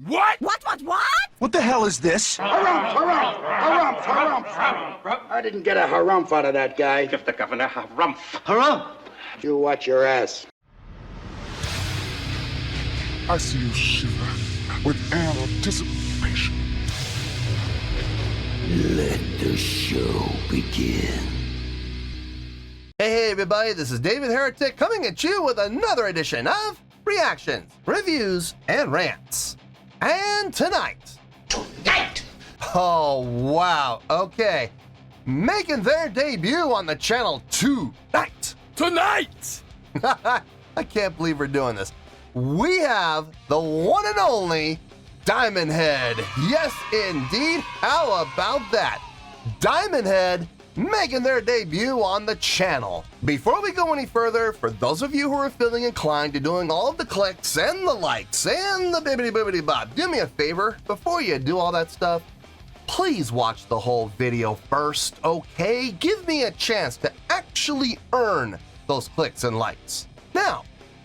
What? What? What the hell is this? Harumph. I didn't get a harumph out of that guy. Give the governor harumph. Harumph! You watch your ass. I see you shiver with anticipation. Let the show begin. Hey everybody, this is David Heretic coming at you with another edition of Reactions, Reviews, and Rants. And tonight... Oh, wow. Okay. Making their debut on the channel tonight. I can't believe we're doing this. We have the one and only Diamond Head. Yes, indeed. How about that? Diamond Head making their debut on the channel. Before we go any further, for those of you who are feeling inclined to doing all of the clicks and the likes and the bibbidi bob, do me a favor, before you do all that stuff, please watch the whole video first, okay? Give me a chance to actually earn those clicks and likes. Now,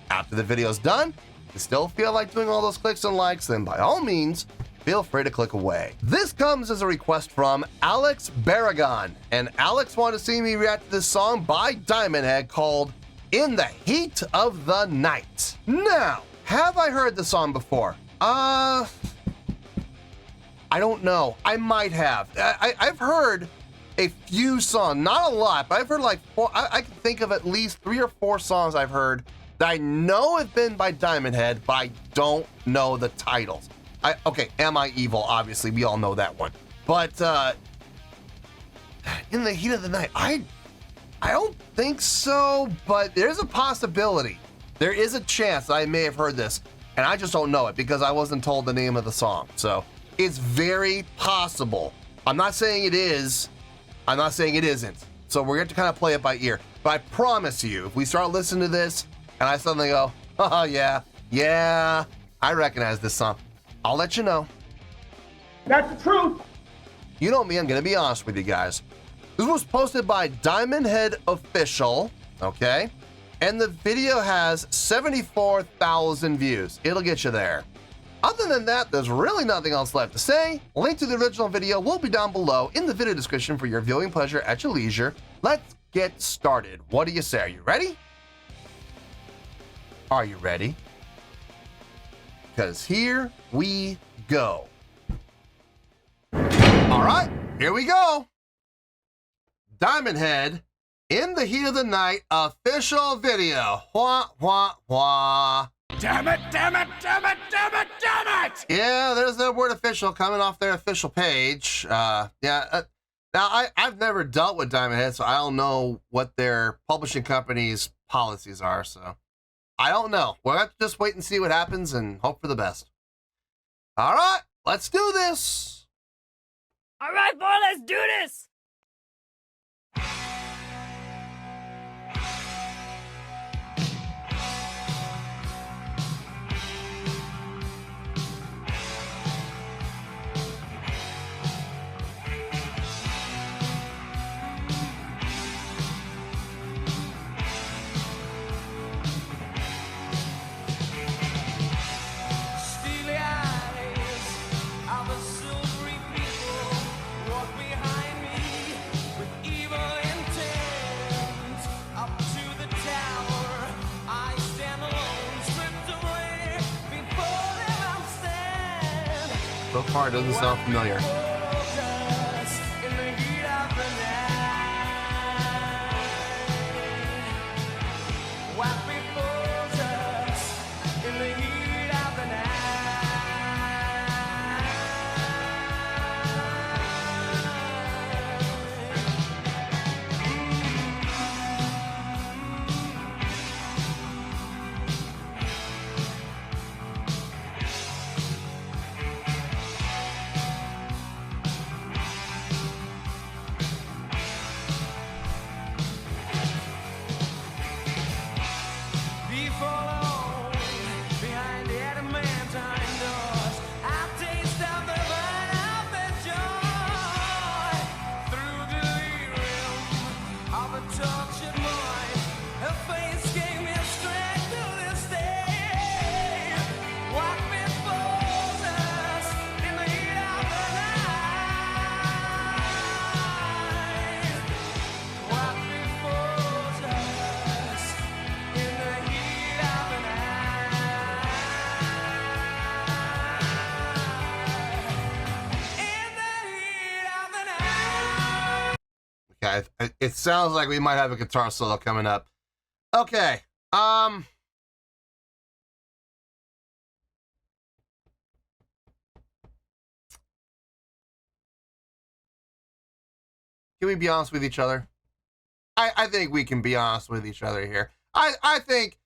after the video's done, if you still feel like doing all those clicks and likes, then by all means, feel free to click away. This comes as a request from Alex Barragon, and Alex wanted to see me react to this song by Diamond Head called In the Heat of the Night. Now, have I heard the song before? I don't know. I might have. I've heard a few songs, not a lot, but I've heard like four. I can think of at least 3 or 4 songs I've heard that I know have been by Diamond Head, but I don't know the titles. Okay, Am I Evil? Obviously, we all know that one. But In the Heat of the Night, I don't think so, but there's a possibility. There is a chance I may have heard this, and I just don't know it because I wasn't told the name of the song. So it's very possible. I'm not saying it is. I'm not saying it isn't. So we're going to kind of play it by ear. But I promise you, if we start listening to this, and I suddenly go, oh yeah, I recognize this song, I'll let you know. That's the truth. You know me, I'm gonna be honest with you guys. This was posted by Diamond Head Official, okay? And the video has 74,000 views. It'll get you there. Other than that, there's really nothing else left to say. Link to the original video will be down below in the video description for your viewing pleasure at your leisure. Let's get started. What do you say? Are you ready? Are you ready? Because here we go. All right, here we go. Diamond Head, In the Heat of the Night official video. Wah, wah, wah. Damn it! Yeah, there's that word official coming off their official page. Now, I've never dealt with Diamond Head, so I don't know what their publishing company's policies are, so I don't know. We'll have to just wait and see what happens and hope for the best. All right, let's do this. All right, boy, let's do this. So far, it doesn't sound familiar. Okay, it sounds like we might have a guitar solo coming up. Okay, can we be honest with each other? I think we can be honest with each other here. I think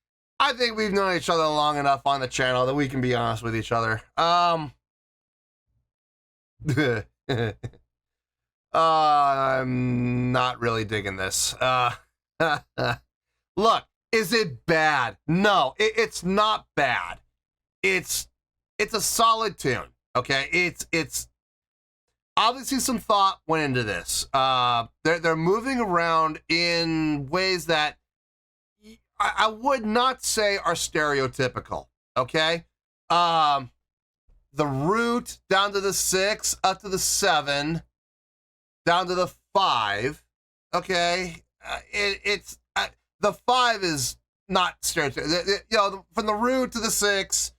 we've known each other long enough on the channel that we can be honest with each other. I'm not really digging this. Look, is it bad? No, it's not bad. It's a solid tune. Okay, it's obviously some thought went into this. They're moving around in ways that I would not say are stereotypical. Okay, the root down to the 6, up to the 7, down to the 5. Okay, it's the 5 is not stereotypical. You know, from the root to the 6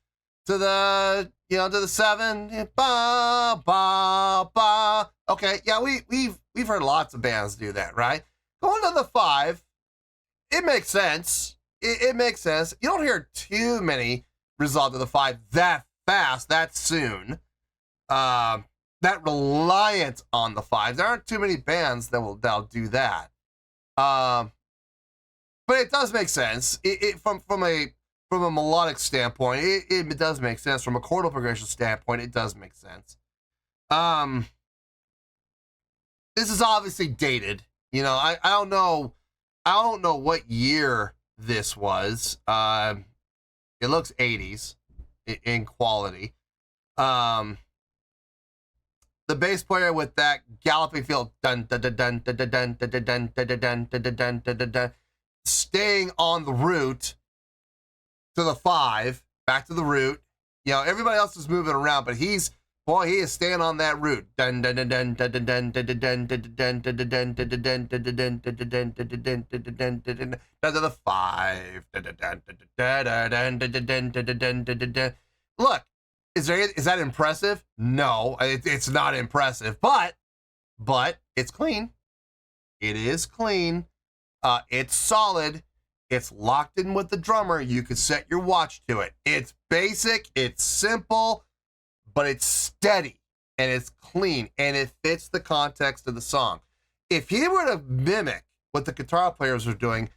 to the to the 7. Ba ba ba. Okay, yeah, we've heard lots of bands do that, right? Going to the 5, it makes sense. It makes sense. You don't hear too many resolve to the 5 that fast, that soon. That reliant on the 5. There aren't too many bands that'll do that. But it does make sense. From a melodic standpoint, it does make sense. From a chordal progression standpoint, it does make sense. This is obviously dated. You know, I don't know what year this was. It looks 80s in quality. The bass player with that galloping feel, dun dun dun dun dun dun dun dun dun dun dun dun dun dun, staying on the root to the 5, back to the root. You know, everybody else is moving around, but he is staying on that root. Dun dun dun dun dun dun dun dun dun dun dun dun dun dun dun dun to the 5. Look. Is that impressive? No, it's not impressive, but it's clean. It is clean. It's solid. It's locked in with the drummer. You could set your watch to it. It's basic, it's simple, but it's steady and it's clean and it fits the context of the song. If he were to mimic what the guitar players were doing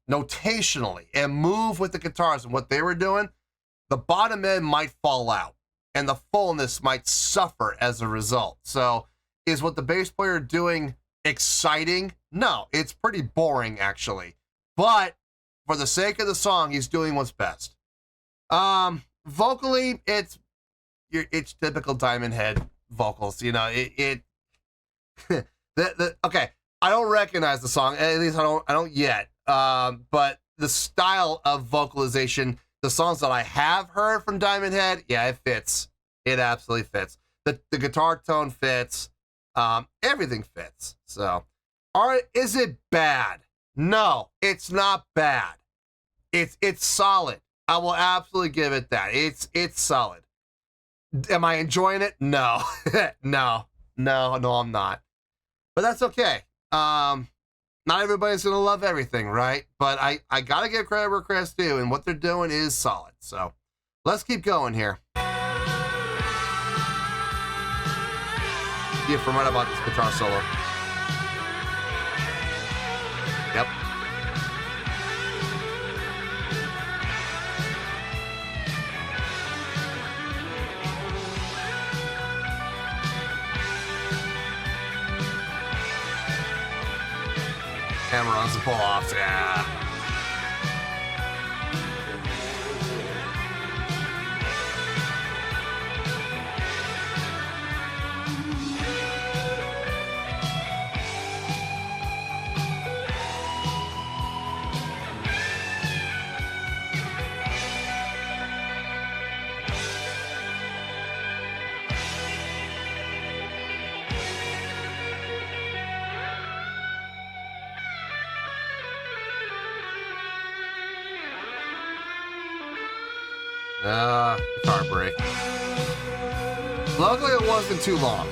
notationally and move with the guitars and what they were doing, the bottom end might fall out and the fullness might suffer as a result. So is what the bass player doing exciting? No, it's pretty boring actually. But for the sake of the song, he's doing what's best. Vocally, it's typical Diamond Head vocals. You know, okay, I don't recognize the song. At least I don't yet. But the style of vocalization, the songs that I have heard from Diamond Head, yeah, it fits. It absolutely fits. The guitar tone fits. Everything fits. So, all right, is it bad? No, it's not bad. It's solid. I will absolutely give it that. It's solid. Am I enjoying it? No. no, I'm not. But that's okay. Not everybody's gonna love everything, right? But I gotta give credit where credit's due, and what they're doing is solid. So let's keep going here. Yeah, from right about this guitar solo. Yep. Hammer-ons and pull-offs, yeah. Guitar break. Luckily, it wasn't too long.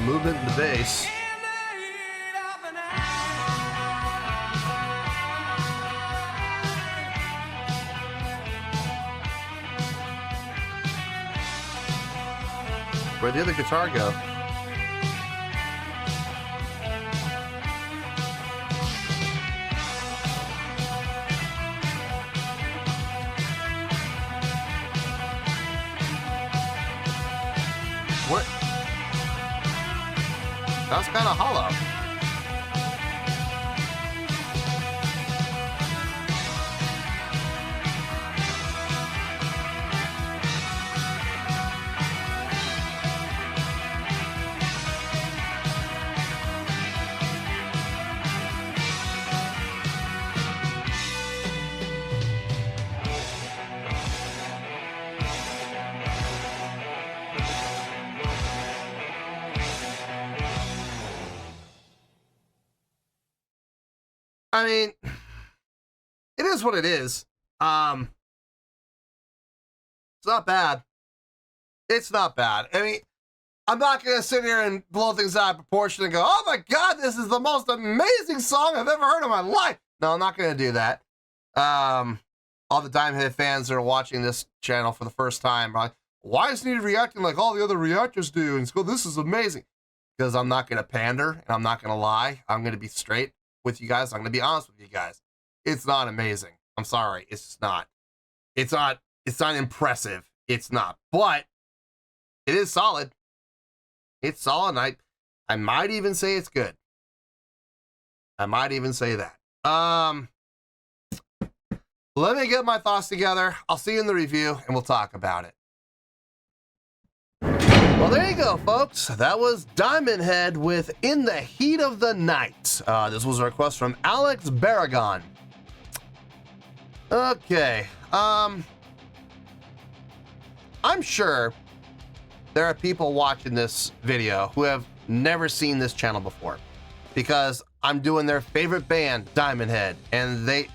movement in the bass. Where'd the other guitar go? What? That was kind of hollow. I mean, it is what it is. It's not bad. It's not bad. I mean, I'm not going to sit here and blow things out of proportion and go, oh my God, this is the most amazing song I've ever heard in my life. No, I'm not going to do that. All the Diamond Head fans that are watching this channel for the first time are like, why is he reacting like all the other reactors do? And go, this is amazing. Because I'm not going to pander and I'm not going to lie. I'm going to be straight with you guys. I'm going to be honest with you guys. It's not amazing. I'm sorry. It's just not. It's not impressive. It's not. But it is solid. It's solid. I might even say it's good. I might even say that. Let me get my thoughts together. I'll see you in the review and we'll talk about it. Well, there you go, folks. That was Diamond Head with In the Heat of the Night. This was a request from Alex Barragon. Okay. I'm sure there are people watching this video who have never seen this channel before because I'm doing their favorite band, Diamond Head, and they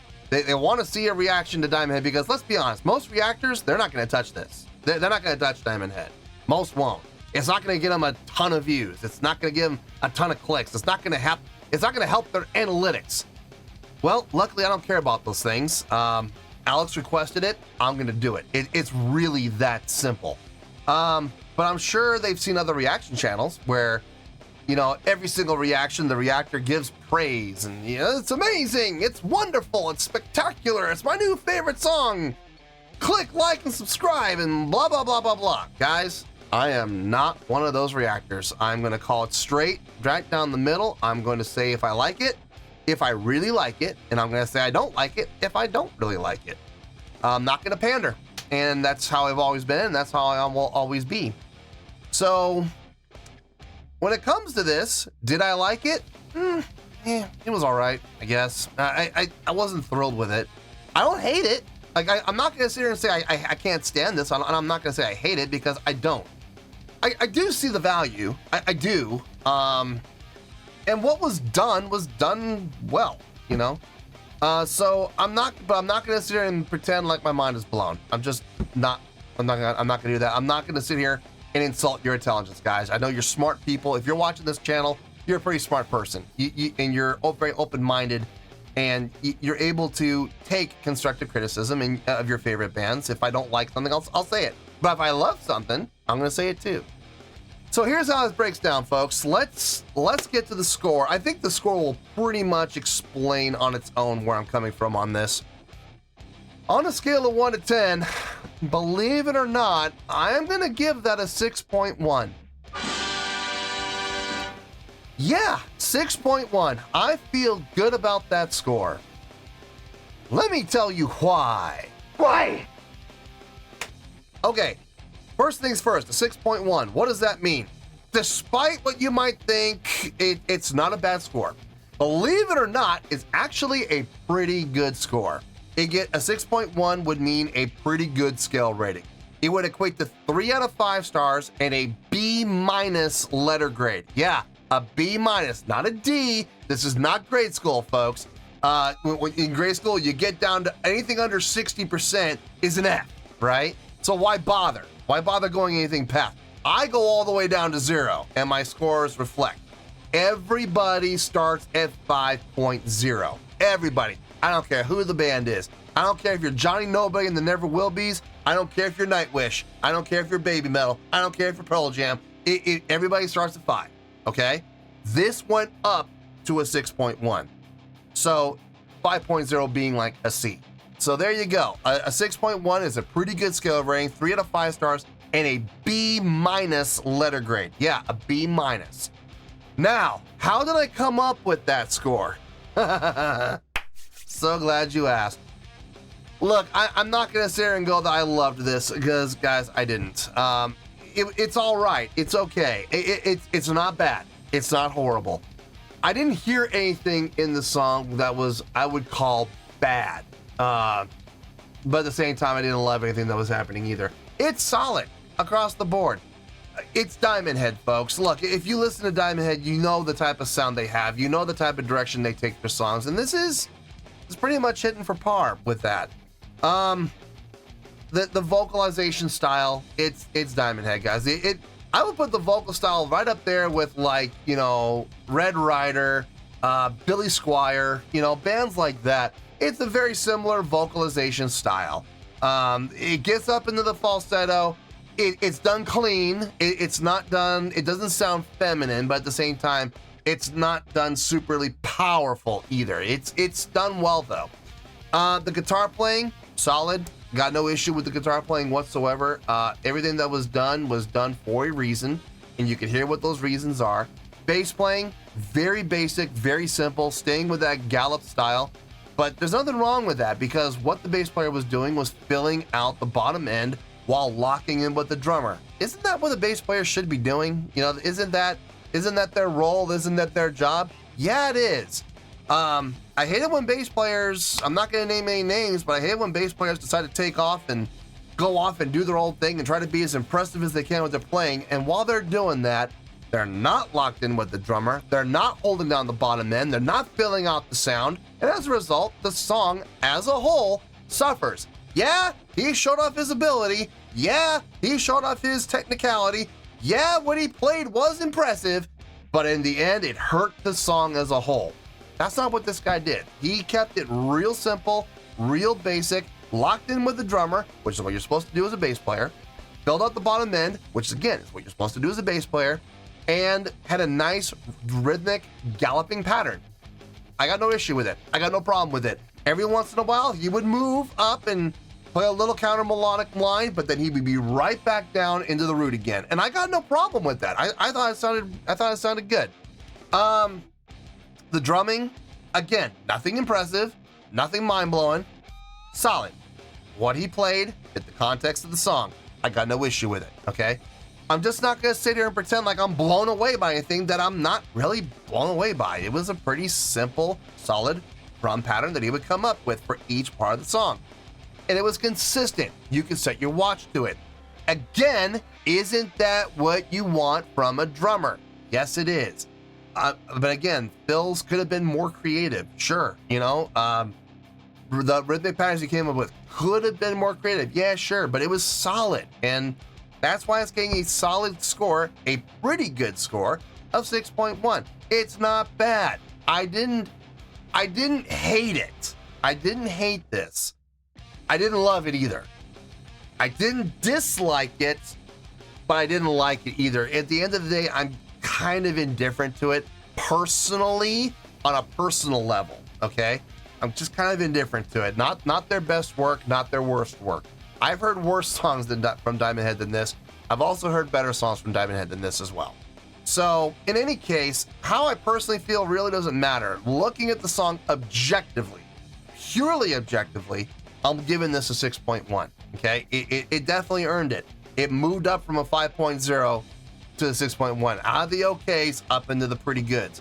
want to see a reaction to Diamond Head because let's be honest, most reactors, they're not going to touch this. They're not going to touch Diamond Head. Most won't. It's not going to get them a ton of views. It's not going to give them a ton of clicks. It's not going to help their analytics. Well, luckily I don't care about those things. Alex requested it. I'm going to do it. It's really that simple. But I'm sure they've seen other reaction channels where, you know, every single reaction, the reactor gives praise and, you know, it's amazing. It's wonderful. It's spectacular. It's my new favorite song. Click like and subscribe and blah, blah, blah, blah, blah. Guys, I am not one of those reactors. I'm going to call it straight, right down the middle. I'm going to say if I like it, if I really like it, and I'm going to say I don't like it if I don't really like it. I'm not going to pander, and that's how I've always been, and that's how I will always be. So, when it comes to this, did I like it? It was all right, I guess. I wasn't thrilled with it. I don't hate it. Like I'm not going to sit here and say I can't stand this, and I'm not going to say I hate it because I don't. I do see the value. I do. And what was done well, you know? So I'm not going to sit here and pretend like my mind is blown. I'm not going to do that. I'm not going to sit here and insult your intelligence, guys. I know you're smart people. If you're watching this channel, you're a pretty smart person. And you're very open-minded, and you're able to take constructive criticism of your favorite bands. If I don't like something, I'll say it. But if I love something, I'm going to say it too. So here's how this breaks down, folks. Let's get to the score. I think the score will pretty much explain on its own where I'm coming from on this. On a scale of 1 to 10, believe it or not, I am going to give that a 6.1. Yeah, 6.1. I feel good about that score. Let me tell you why. Why? Okay, first things first, a 6.1. What does that mean? Despite what you might think, it's not a bad score. Believe it or not, it's actually a pretty good score. A 6.1 would mean a pretty good scale rating. It would equate to 3 out of 5 stars and a B- letter grade. Yeah, a B-, not a D. This is not grade school, folks. In grade school, you get down to anything under 60% is an F, right? So why bother? Why bother going anything past? I go all the way down to 0, and my scores reflect. Everybody starts at 5.0. Everybody. I don't care who the band is. I don't care if you're Johnny Nobody and the Never Will Be's. I don't care if you're Nightwish. I don't care if you're Baby Metal. I don't care if you're Pearl Jam. Everybody starts at 5, okay? This went up to a 6.1. So 5.0 being like a C. So there you go. A 6.1 is a pretty good scale rating, 3 out of 5 stars, and a B- letter grade. Yeah, a B-. Now, how did I come up with that score? So glad you asked. Look, I'm not gonna sit here and go that I loved this, because guys, I didn't. It's all right. It's okay. It's not bad. It's not horrible. I didn't hear anything in the song that was, I would call, bad. But at the same time, I didn't love anything that was happening either. It's solid across the board. It's Diamond Head, folks. Look, if you listen to Diamond Head, you know the type of sound they have. You know the type of direction they take their songs. And this is pretty much hitting for par with that. The vocalization style, it's Diamond Head, guys. I would put the vocal style right up there with, like, you know, Red Rider, Billy Squier, you know, bands like that. It's a very similar vocalization style. It gets up into the falsetto. It's done clean. It's not done, it doesn't sound feminine, but at the same time, it's not done superly powerful either. It's done well though. The guitar playing, solid. Got no issue with the guitar playing whatsoever. Everything that was done for a reason, and you can hear what those reasons are. Bass playing, very basic, very simple, staying with that gallop style. But there's nothing wrong with that, because what the bass player was doing was filling out the bottom end while locking in with the drummer. Isn't that what the bass player should be doing? You know, isn't that their role? Isn't that their job? Yeah, it is. I hate it when bass players, I'm not going to name any names, but I hate it when bass players decide to take off and go off and do their own thing and try to be as impressive as they can with their playing. And while they're doing that, they're not locked in with the drummer. They're not holding down the bottom end. They're not filling out the sound. And as a result, the song as a whole suffers. Yeah, he showed off his ability. Yeah, he showed off his technicality. Yeah, what he played was impressive, but in the end, it hurt the song as a whole. That's not what this guy did. He kept it real simple, real basic, locked in with the drummer, which is what you're supposed to do as a bass player, filled out the bottom end, which again is what you're supposed to do as a bass player, and had a nice rhythmic galloping pattern. I got no issue with it. I got no problem with it. Every once in a while, he would move up and play a little counter melodic line, but then he would be right back down into the root again. And I got no problem with that. I thought it sounded good. The drumming, again, nothing impressive, nothing mind-blowing, solid. What he played fit the context of the song. I got no issue with it, okay? I'm just not gonna sit here and pretend like I'm blown away by anything that I'm not really blown away by. It was a pretty simple, solid drum pattern that he would come up with for each part of the song. And it was consistent. You can set your watch to it. Again, isn't that what you want from a drummer? Yes, it is. But again, fills could have been more creative. Sure, you know, the rhythmic patterns he came up with could have been more creative. Yeah, sure, but it was solid. And that's why it's getting a solid score, a pretty good score of 6.1. It's not bad. I didn't hate it. I didn't hate this. I didn't love it either. I didn't dislike it, but I didn't like it either. At the end of the day, I'm kind of indifferent to it personally, on a personal level, okay? I'm just kind of indifferent to it. Not their best work, not their worst work. I've heard worse songs from Diamond Head than this. I've also heard better songs from Diamond Head than this as well. So, in any case, how I personally feel really doesn't matter. Looking at the song objectively, purely objectively, I'm giving this a 6.1, okay? It definitely earned it. It moved up from a 5.0 to the 6.1. Out of the okays, up into the pretty goods.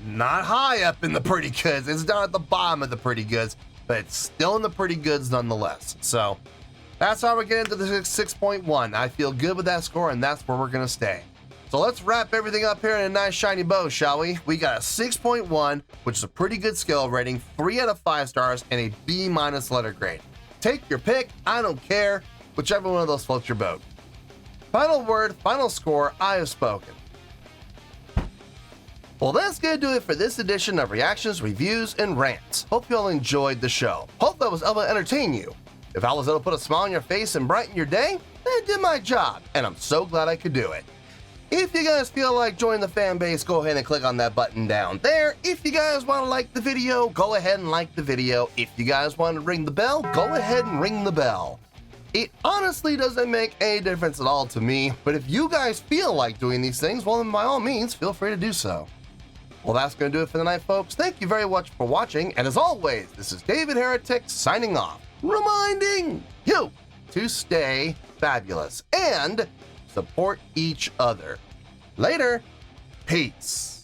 Not high up in the pretty goods. It's down at the bottom of the pretty goods, but it's still in the pretty goods nonetheless. So, that's how we get into the 6.1. I feel good with that score, and that's where we're going to stay. So let's wrap everything up here in a nice shiny bow, shall we? We got a 6.1, which is a pretty good skill rating, 3 out of 5 stars, and a B- letter grade. Take your pick. I don't care. Whichever one of those floats your boat. Final word, final score, I have spoken. Well, that's gonna do it for this edition of Reactions, Reviews, and Rants. Hope you all enjoyed the show. Hope I was able to entertain you. If I was able to put a smile on your face and brighten your day, then I did my job, and I'm so glad I could do it. If you guys feel like joining the fan base, go ahead and click on that button down there. If you guys want to like the video, go ahead and like the video. If you guys want to ring the bell, go ahead and ring the bell. It honestly doesn't make any difference at all to me, but if you guys feel like doing these things, well then by all means, feel free to do so. Well, that's going to do it for the night, folks. Thank you very much for watching, and as always, this is David Heretic signing off, reminding you to stay fabulous and support each other. Later. Peace.